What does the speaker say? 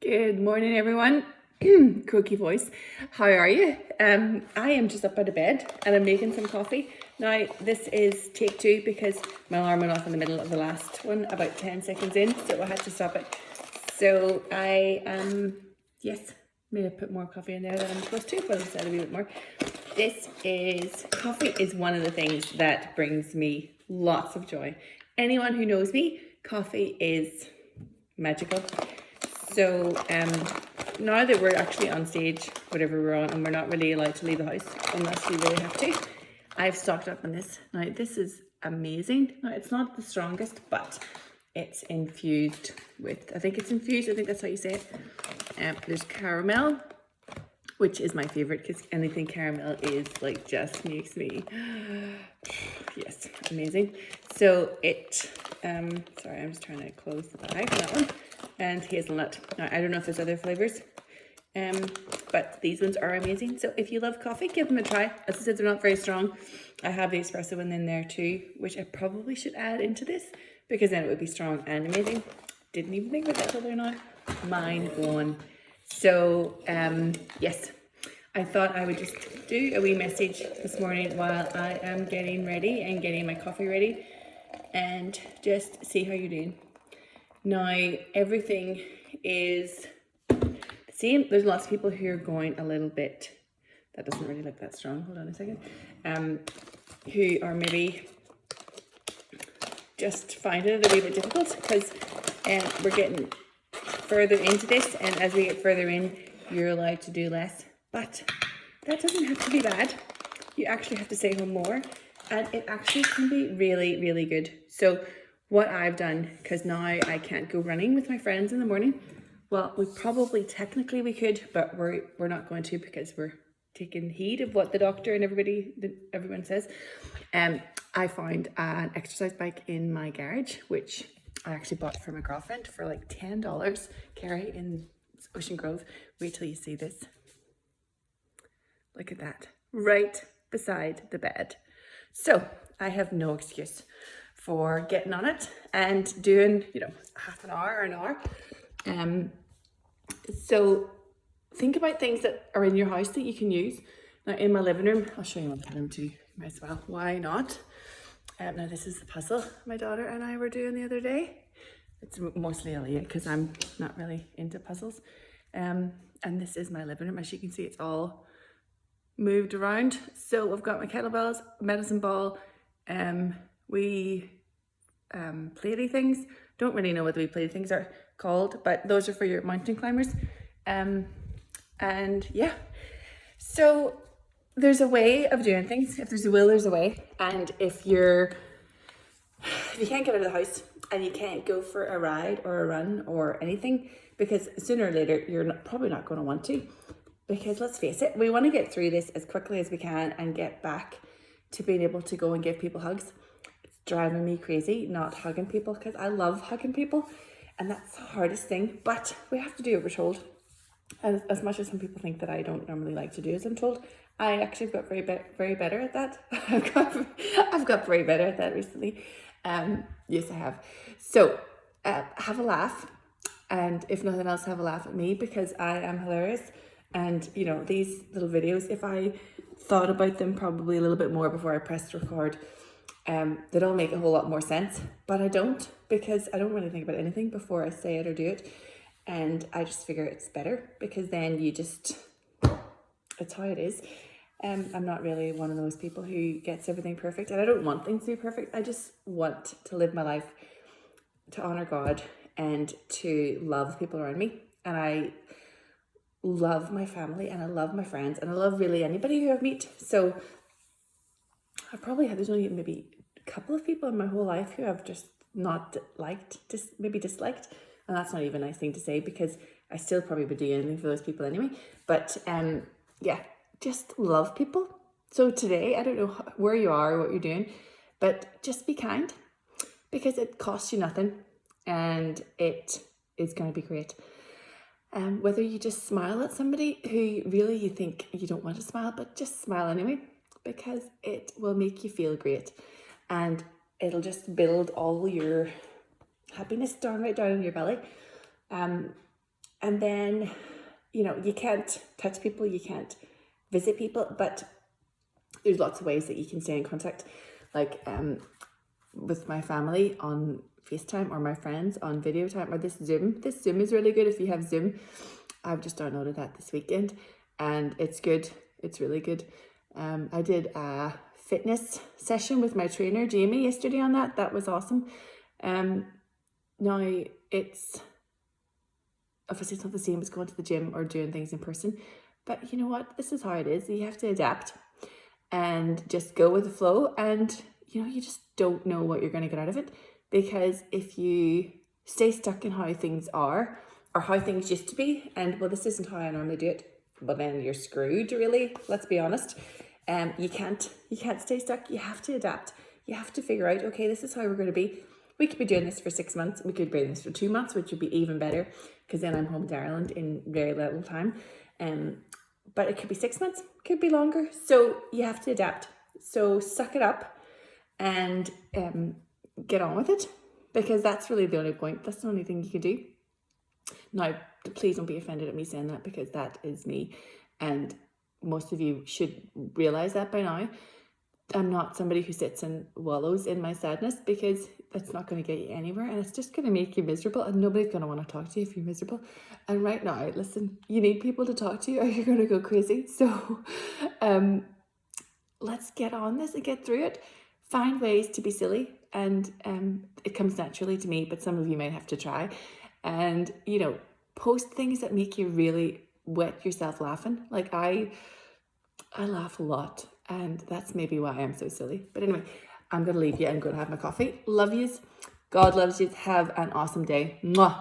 Good morning, everyone. Cookie voice. How are you? I am just up out of bed and I'm making some coffee. Now, this is take two because my alarm went off in the middle of the last one, about 10 seconds in, so I had to stop it. So I, yes, may have put more coffee in there than I'm supposed to, but instead a wee bit more. Coffee is one of the things that brings me lots of joy. Anyone who knows me, coffee is magical. So now that we're actually on stage, whatever we're on, and we're not really allowed to leave the house unless we really have to, I've stocked up on this. Now this is amazing. Now it's not the strongest, but it's infused with, I think that's how you say it. There's caramel, which is my favorite because anything caramel is like just makes me, yes, amazing. So sorry, I'm just trying to close the bag on that one. And hazelnut. Now, I don't know if there's other flavors, but these ones are amazing. So if you love coffee, give them a try. As I said, they're not very strong. I have the espresso one in there too, which I probably should add into this because then it would be strong and amazing. Didn't even think about that till they're not. Mind blown. So yes, I thought I would just do a wee message this morning while I am getting ready and getting my coffee ready and just see how you're doing. Now, everything is the same. There's lots of people who are going a little bit, that doesn't really look that strong, hold on a second, who are maybe just finding it a wee bit difficult because we're getting further into this, and as we get further in, you're allowed to do less. But that doesn't have to be bad. You actually have to stay home more, and it actually can be really, really good. So what I've done, because now I can't go running with my friends in the morning. Well, we probably technically we could, but we're not going to because we're taking heed of what the doctor and everyone says. I found an exercise bike in my garage, which I actually bought for my girlfriend for like $10. Carrie in Ocean Grove. Wait till you see this. Look at that, right beside the bed. So I have no excuse for getting on it and doing, half an hour or an hour. So think about things that are in your house that you can use. Now in my living room, I'll show you my living room too, might as well, why not? Now this is the puzzle my daughter and I were doing the other day. It's mostly Elliot because I'm not really into puzzles. And this is my living room. As you can see, it's all moved around. So I've got my kettlebells, medicine ball, platey things. Don't really know what the platey things are called, but those are for your mountain climbers. And yeah, so there's a way of doing things. If there's a will, there's a way. And if you can't get out of the house and you can't go for a ride or a run or anything, because sooner or later you're probably not going to want to, because let's face it, we want to get through this as quickly as we can and get back to being able to go and give people hugs. It's driving me crazy not hugging people because I love hugging people and that's the hardest thing, but we have to do what we're told. And as much as some people think that I don't normally like to do as I'm told, I actually have got very better at that. I've got very better at that recently. Yes, I have. So have a laugh, and if nothing else, have a laugh at me because I am hilarious. And these little videos, if I thought about them probably a little bit more before I pressed record, they'd all make a whole lot more sense. But I don't, because I don't really think about anything before I say it or do it. And I just figure it's better because then it's how it is. I'm not really one of those people who gets everything perfect, and I don't want things to be perfect. I just want to live my life to honor God and to love people around me. And I love my family and I love my friends and I love really anybody who I meet. So there's only maybe a couple of people in my whole life who I've just not liked, maybe disliked. And that's not even a nice thing to say because I still probably would do anything for those people anyway. But yeah, just love people. So today, I don't know where you are, what you're doing, but just be kind because it costs you nothing and it is going to be great. Whether you just smile at somebody who really you think you don't want to smile, but just smile anyway, because it will make you feel great and it'll just build all your happiness right down in your belly. And then, you know, you can't touch people, you can't visit people, but there's lots of ways that you can stay in contact, like with my family on FaceTime, or my friends on video time, or this Zoom. This Zoom is really good if you have Zoom. I've just downloaded that this weekend and it's good. It's really good. I did a fitness session with my trainer Jamie yesterday on that. That was awesome. Now it's obviously it's not the same as going to the gym or doing things in person, but you know what? This is how it is. You have to adapt and just go with the flow, and you know, you just don't know what you're going to get out of it, because if you stay stuck in how things are or how things used to be, and well, this isn't how I normally do it, well then you're screwed, really. Let's be honest. You can't stay stuck. You have to adapt. You have to figure out, okay, this is how we're going to be. We could be doing this for 6 months. We could be doing this for 2 months, which would be even better, because then I'm home to Ireland in very little time. But it could be 6 months, could be longer. So you have to adapt. So suck it up and get on with it, because that's really the only point. That's the only thing you can do. Now, please don't be offended at me saying that, because that is me. And most of you should realize that by now. I'm not somebody who sits and wallows in my sadness, because that's not going to get you anywhere, and it's just going to make you miserable, and nobody's going to want to talk to you if you're miserable. And right now, listen, you need people to talk to you or you're going to go crazy. So let's get on this and get through it. Find ways to be silly, and it comes naturally to me, but some of you might have to try. And, you know, post things that make you really wet yourself laughing. Like I laugh a lot, and that's maybe why I'm so silly. But anyway, I'm going to leave you and go to have my coffee. Love yous. God loves you. Have an awesome day. Mwah.